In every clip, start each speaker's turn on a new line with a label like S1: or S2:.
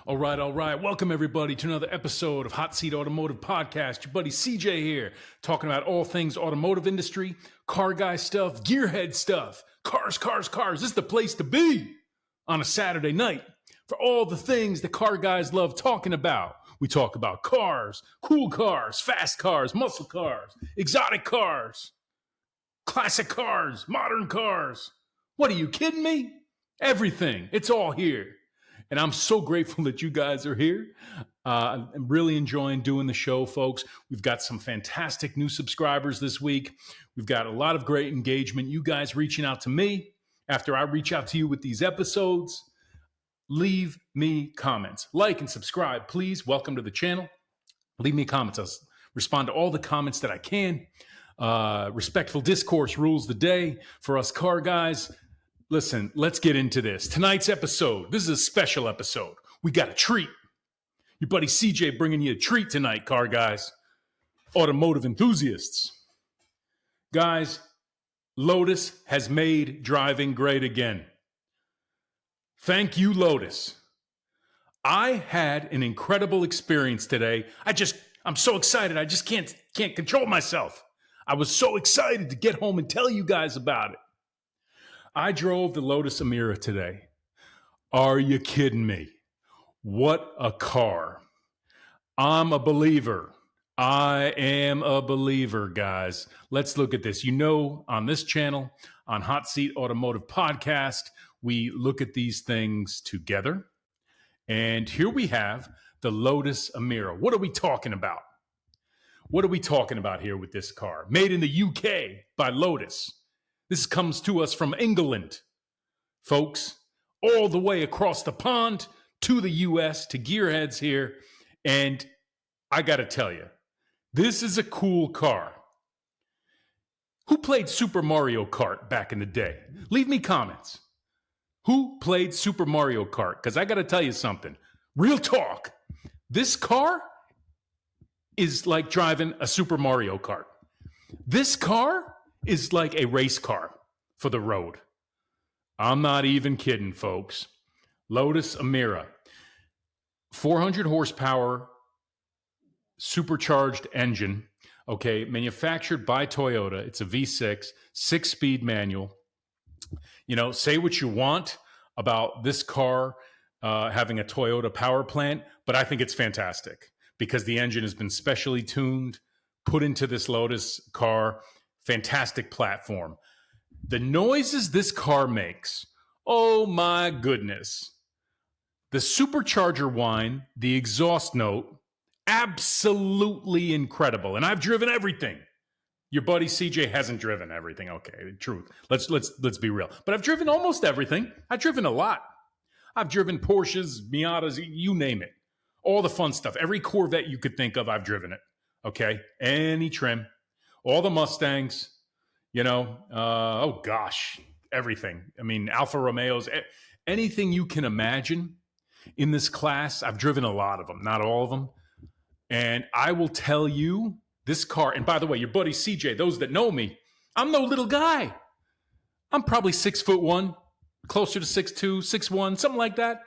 S1: All right. Welcome, everybody, to another episode of Hot Seat Automotive Podcast. Your buddy CJ here, talking about all things automotive industry, car guy stuff, gearhead stuff, cars. This is the place to be on a Saturday night for all the things the car guys love talking about. We talk about cars, cool cars, fast cars, muscle cars, exotic cars, classic cars, modern cars. What are you kidding me? Everything. It's all here. And I'm so grateful that you guys are here. I'm really enjoying doing the show, folks. We've got some fantastic new subscribers this week. We've got a lot of great engagement. You guys reaching out to me after I reach out to you with these episodes. Leave me comments. Like and subscribe, please. Welcome to the channel. Leave me comments. I'll respond to all the comments that I can. Respectful discourse rules the day for us car guys. Listen, let's get into this. Tonight's episode, this is a special episode. We got a treat. Your buddy CJ bringing you a treat tonight, car guys. Automotive enthusiasts. Guys, Lotus has made driving great again. Thank you, Lotus. I had an incredible experience today. I'm so excited. I just can't control myself. I was so excited to get home and tell you guys about it. I drove the Lotus Emira today. Are you kidding me? What a car. I'm a believer. I am a believer, guys. Let's look at this. You know, on this channel, on Hot Seat Automotive Podcast, we look at these things together. And here we have the Lotus Emira. What are we talking about? What are we talking about here with this car? Made in the UK by Lotus. This comes to us from England, folks, all the way across the pond to the U.S., to gearheads here. And I got to tell you, this is a cool car. Who played Super Mario Kart back in the day? Leave me comments. Who played Super Mario Kart? Because I got to tell you something. Real talk. This car is like driving a Super Mario Kart. This car is like a race car for the road. I'm not even kidding, folks. Lotus Emira, 400 horsepower, supercharged engine, okay, manufactured by Toyota. It's a V6, 6-speed manual. You know, say what you want about this car having a Toyota power plant, but I think it's fantastic because the engine has been specially tuned, put into this Lotus car. Fantastic platform. The noises this car makes, oh my goodness. The supercharger whine, the exhaust note, absolutely incredible. And I've driven everything. Your buddy CJ hasn't driven everything. Okay, truth. Let's be real. But I've driven almost everything. I've driven a lot. I've driven Porsches, Miatas, you name it. All the fun stuff. Every Corvette you could think of, I've driven it. Okay, any trim. All the Mustangs, you know, oh gosh, everything. I mean, Alfa Romeos, anything you can imagine in this class. I've driven a lot of them, not all of them. And I will tell you, this car, and by the way, your buddy CJ, those that know me, I'm no little guy. I'm probably 6'1", closer to 6'2", 6'1", something like that.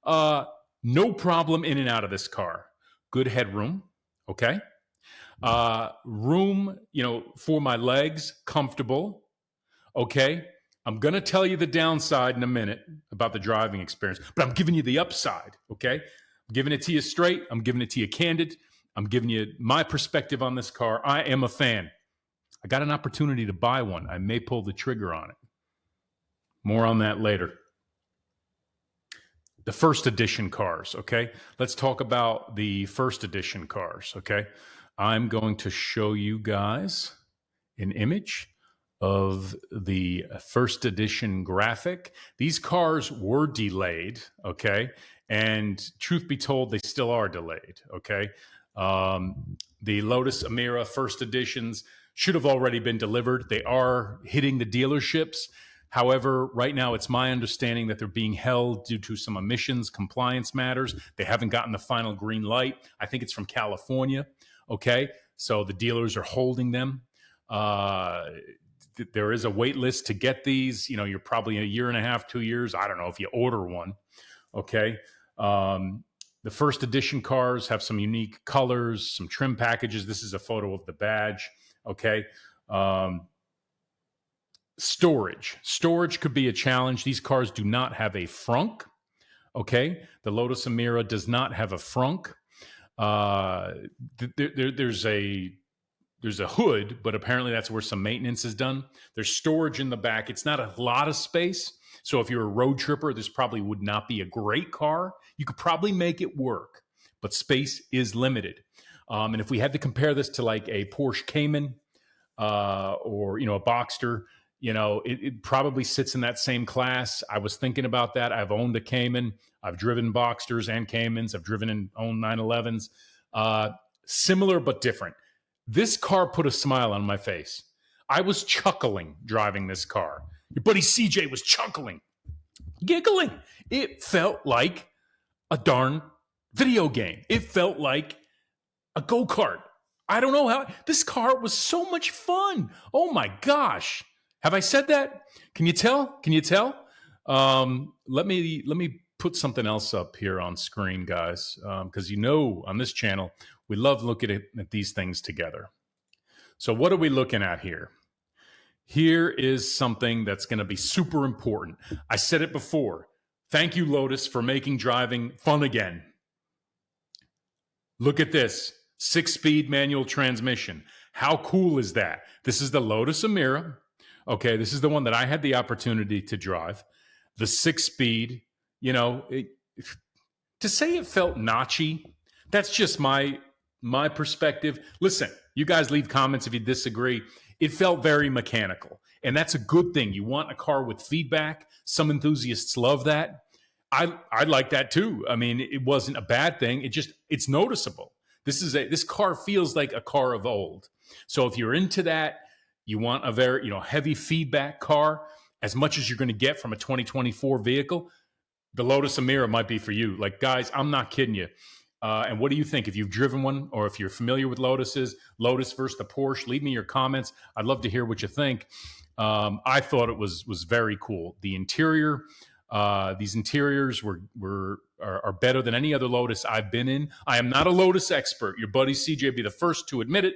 S1: No problem in and out of this car. Good headroom, okay? Room, you know, for my legs, comfortable. Okay. I'm going to tell you the downside in a minute about the driving experience, but I'm giving you the upside. Okay. I'm giving it to you straight. I'm giving it to you candid. I'm giving you my perspective on this car. I am a fan. I got an opportunity to buy one. I may pull the trigger on it. More on that later. The first edition cars. Okay. Let's talk about the first edition cars. Okay. I'm going to show you guys an image of the first edition graphic. These cars were delayed, okay? And truth be told, they still are delayed, okay? The Lotus Emira first editions should have already been delivered. They are hitting the dealerships. However, right now it's my understanding that they're being held due to some emissions compliance matters. They haven't gotten the final green light. I think it's from California. Okay, so the dealers are holding them. There is a wait list to get these. You know, you're probably a year and a half, 2 years. I don't know if you order one. Okay, The first edition cars have some unique colors, some trim packages. This is a photo of the badge. Okay. Storage could be a challenge. These cars do not have a frunk. Okay. The Lotus Emira does not have a frunk. There's a hood, but apparently that's where some maintenance is done. There's storage in the back. It's not a lot of space. So if you're a road tripper, this probably would not be a great car. You could probably make it work, but space is limited. And if we had to compare this to like a Porsche Cayman or, a Boxster, it probably sits in that same class. I was thinking about that. I've owned a Cayman. I've driven Boxsters and Caymans. I've driven and owned 911s. Similar but different. This car put a smile on my face. I was chuckling driving this car. Your buddy CJ was chuckling, giggling. It felt like a darn video game. It felt like a go-kart. I don't know how. This car was so much fun. Oh my gosh. Have I said that? Can you tell? Let me put something else up here on screen, guys, because on this channel, we love looking at these things together. So what are we looking at here? Here is something that's going to be super important. I said it before. Thank you, Lotus, for making driving fun again. Look at this. 6-speed manual transmission. How cool is that? This is the Lotus Emira. Okay, this is the one that I had the opportunity to drive. The 6-speed, to say it felt notchy, that's just my perspective. Listen, you guys leave comments if you disagree. It felt very mechanical, and that's a good thing. You want a car with feedback. Some enthusiasts love that. I like that too. I mean, it wasn't a bad thing. It's noticeable. This car feels like a car of old. So if you're into that, you want a very, heavy feedback car, as much as you're going to get from a 2024 vehicle, the Lotus Emira might be for you. Like, guys, I'm not kidding you. And what do you think? If you've driven one, or if you're familiar with Lotus versus the Porsche, leave me your comments. I'd love to hear what you think. I thought it was very cool. The interior, these interiors are better than any other Lotus I've been in. I am not a Lotus expert. Your buddy CJ will be the first to admit it.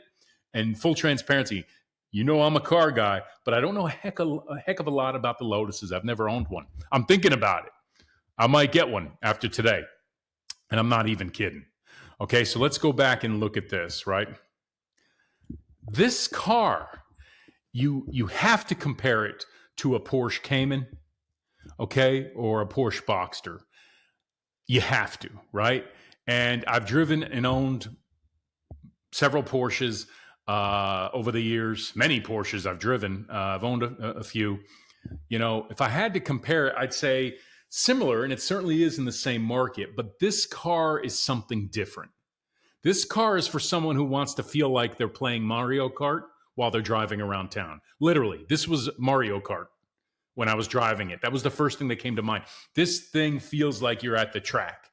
S1: And full transparency, I'm a car guy, but I don't know a heck of a lot about the Lotuses. I've never owned one. I'm thinking about it. I might get one after today. And I'm not even kidding. Okay, so let's go back and look at this, right? This car, you have to compare it to a Porsche Cayman, okay, or a Porsche Boxster. You have to, right? And I've driven and owned several Porsches over the years. Many Porsches I've driven. I've owned a few. If I had to compare it, I'd say similar, and it certainly is in the same market, but this car is something different. This car is for someone who wants to feel like they're playing Mario Kart while they're driving around town. Literally, this was Mario Kart when I was driving it. That was the first thing that came to mind. This thing feels like you're at the track.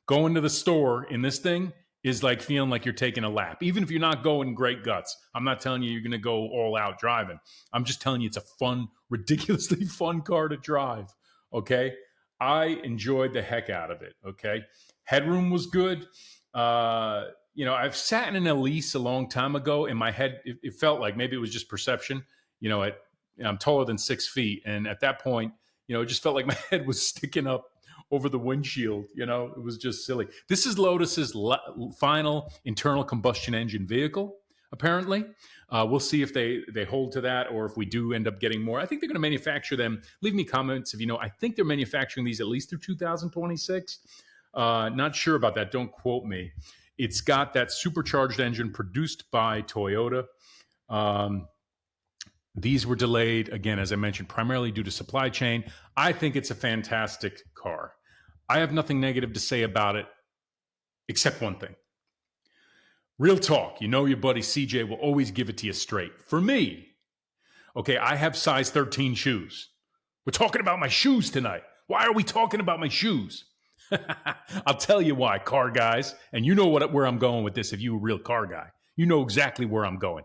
S1: Going to the store in this thing is like feeling like you're taking a lap, even if you're not going great guts. I'm not telling you you're going to go all out driving. I'm just telling you it's a fun, ridiculously fun car to drive, okay? I enjoyed the heck out of it, okay? Headroom was good. I've sat in an Elise a long time ago. In my head, it felt like maybe it was just perception. I'm taller than 6 feet. And at that point, it just felt like my head was sticking up over the windshield. It was just silly. This is Lotus's final internal combustion engine vehicle, apparently. We'll see if they hold to that, or if we do end up getting more. I think they're going to manufacture them. Leave me comments if you know. I think they're manufacturing these at least through 2026. Not sure about that. Don't quote me. It's got that supercharged engine produced by Toyota. These were delayed, again, as I mentioned, primarily due to supply chain. I think it's a fantastic car. I have nothing negative to say about it, except one thing. Real talk, your buddy CJ will always give it to you straight. For me, okay, I have size 13 shoes. We're talking about my shoes tonight. Why are we talking about my shoes? I'll tell you why, car guys. And you know where I'm going with this if you're a real car guy. You know exactly where I'm going.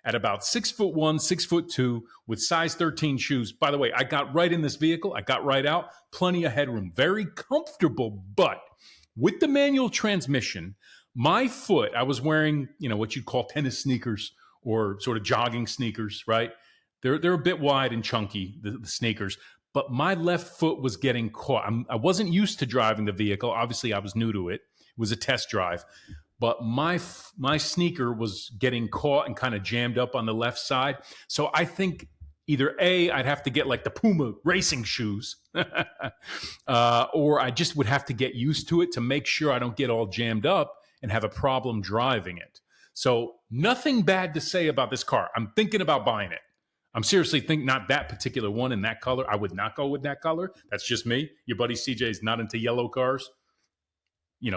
S1: at about 6'1", 6'2", with size 13 shoes. By the way, I got right in this vehicle. I got right out. Plenty of headroom. Very comfortable. But with the manual transmission, my foot, I was wearing, what you'd call tennis sneakers or sort of jogging sneakers, right? They're a bit wide and chunky, the sneakers. But my left foot was getting caught. I wasn't used to driving the vehicle. Obviously, I was new to it. It was a test drive. But my sneaker was getting caught and kind of jammed up on the left side. So I think either A, I'd have to get like the Puma racing shoes, or I just would have to get used to it to make sure I don't get all jammed up and have a problem driving it. So nothing bad to say about this car. I'm thinking about buying it. I'm seriously thinking not that particular one in that color. I would not go with that color. That's just me. Your buddy CJ is not into yellow cars.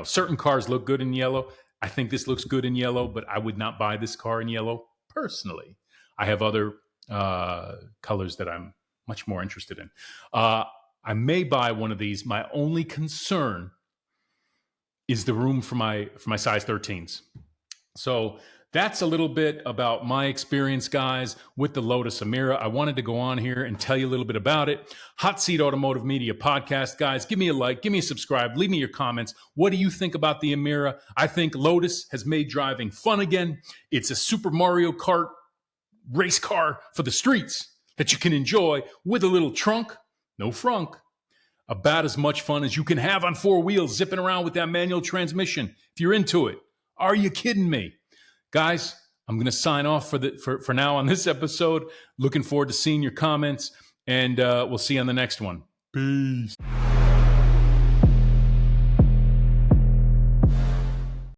S1: Certain cars look good in yellow. I think this looks good in yellow, but I would not buy this car in yellow personally. I have other colors that I'm much more interested in. I may buy one of these. My only concern is the room for my size 13s. So that's a little bit about my experience, guys, with the Lotus Emira. I wanted to go on here and tell you a little bit about it. Hot Seat Automotive Media Podcast. Guys, give me a like, give me a subscribe, leave me your comments. What do you think about the Emira? I think Lotus has made driving fun again. It's a Super Mario Kart race car for the streets that you can enjoy with a little trunk, no frunk. About as much fun as you can have on four wheels, zipping around with that manual transmission. If you're into it. Are you kidding me? Guys, I'm going to sign off for now on this episode. Looking forward to seeing your comments, and we'll see you on the next one. Peace.